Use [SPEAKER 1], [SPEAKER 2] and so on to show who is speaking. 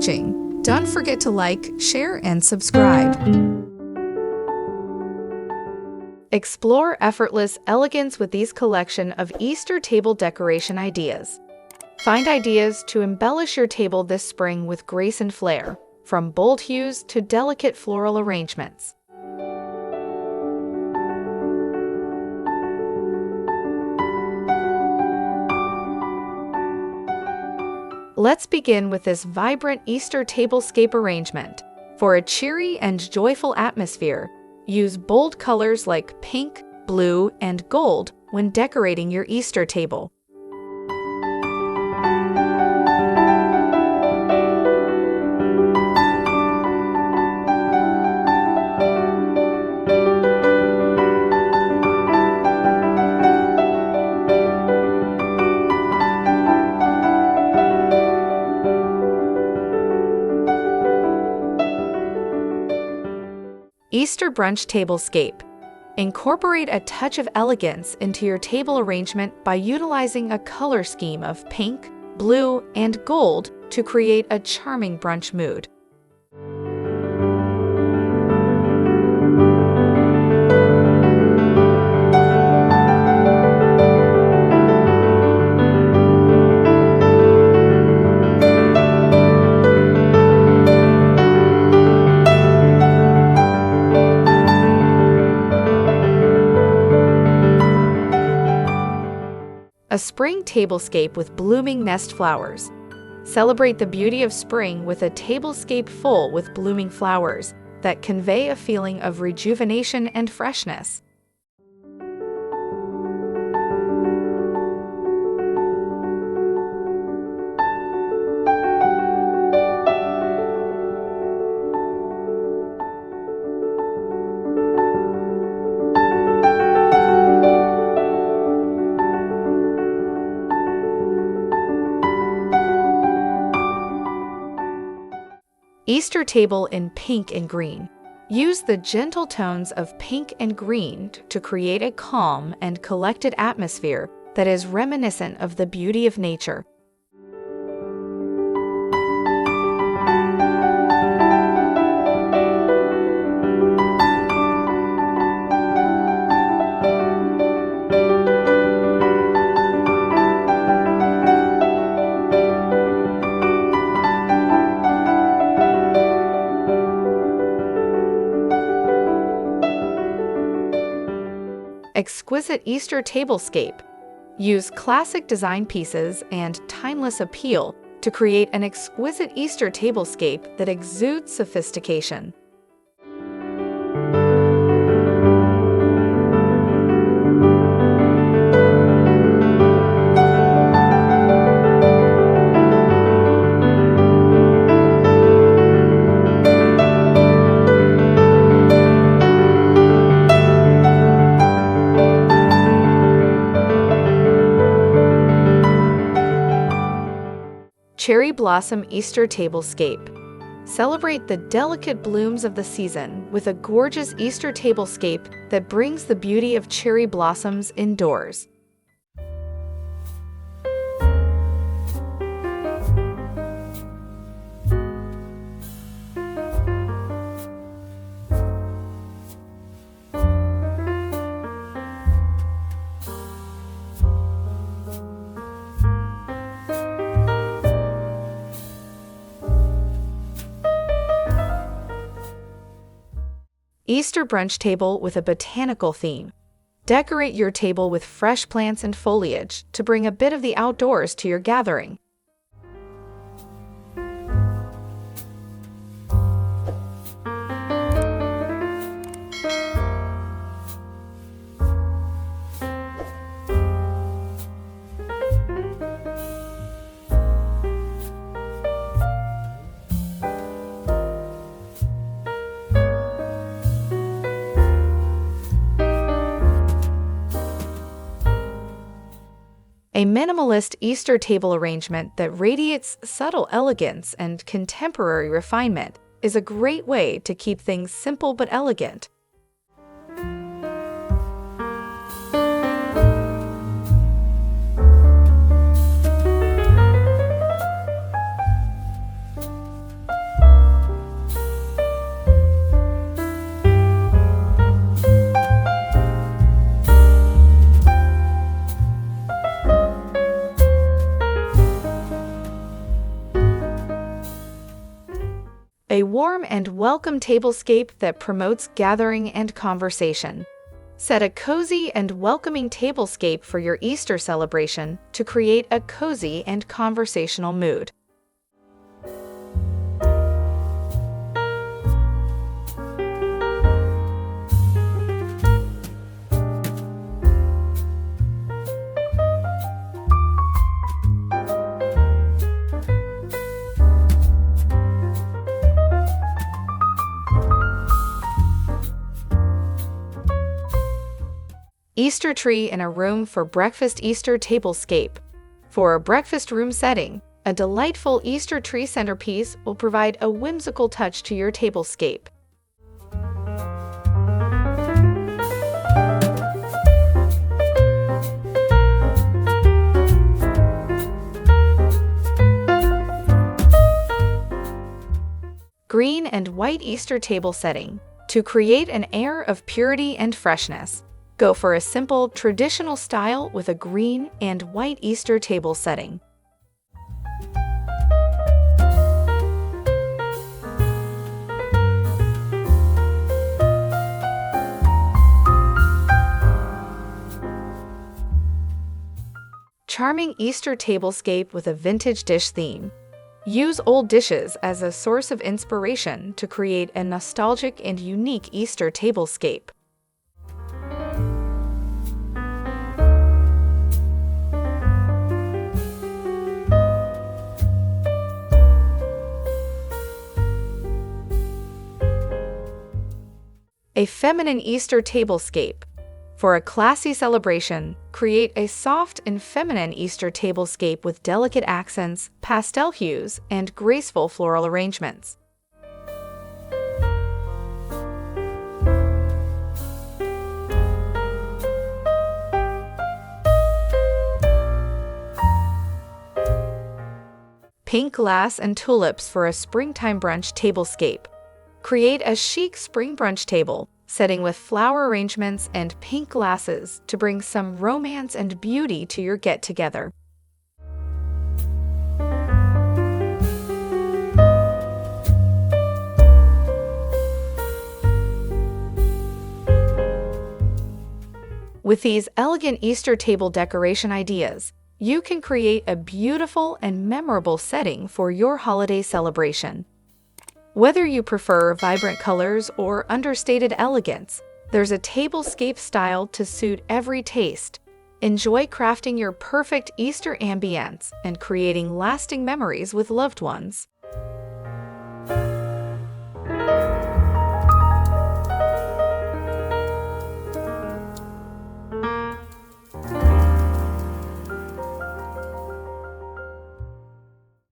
[SPEAKER 1] watching. Don't forget to like, share, and subscribe. Explore effortless elegance with these collection of Easter table decoration ideas. Find ideas to embellish your table this spring with grace and flair, from bold hues to delicate floral arrangements. Let's begin with this vibrant Easter tablescape arrangement. For a cheery and joyful atmosphere, use bold colors like pink, blue, and gold when decorating your Easter table. Easter brunch tablescape. Incorporate a touch of elegance into your table arrangement by utilizing a color scheme of pink, blue, and gold to create a charming brunch mood. A spring tablescape with blooming nest flowers. Celebrate the beauty of spring with a tablescape full with blooming flowers that convey a feeling of rejuvenation and freshness. Easter table in pink and green. Use the gentle tones of pink and green to create a calm and collected atmosphere that is reminiscent of the beauty of nature. Exquisite Easter tablescape. Use classic design pieces and timeless appeal to create an exquisite Easter tablescape that exudes sophistication. Cherry Blossom Easter tablescape. Celebrate the delicate blooms of the season with a gorgeous Easter tablescape that brings the beauty of cherry blossoms indoors. Easter brunch table with a botanical theme. Decorate your table with fresh plants and foliage to bring a bit of the outdoors to your gathering. A minimalist Easter table arrangement that radiates subtle elegance and contemporary refinement is a great way to keep things simple but elegant. a warm and welcome tablescape that promotes gathering and conversation. Set a cozy and welcoming tablescape for your Easter celebration to create a cozy and conversational mood. Easter tree in a room for breakfast. Easter tablescape. For a breakfast room setting, a delightful Easter tree centerpiece will provide a whimsical touch to your tablescape. Green and white Easter table setting. To create an air of purity and freshness, go for a simple, traditional style with a green and white Easter table setting. Charming Easter tablescape with a vintage dish theme. Use old dishes as a source of inspiration to create a nostalgic and unique Easter tablescape. A feminine Easter tablescape. For a classy celebration, create a soft and feminine Easter tablescape with delicate accents, pastel hues, and graceful floral arrangements. Pink glass and tulips for a springtime brunch tablescape. Create a chic spring brunch table, setting with flower arrangements and pink glasses to bring some romance and beauty to your get-together. With these elegant Easter table decoration ideas, you can create a beautiful and memorable setting for your holiday celebration. Whether you prefer vibrant colors or understated elegance, there's a tablescape style to suit every taste. Enjoy crafting your perfect Easter ambience and creating lasting memories with loved ones.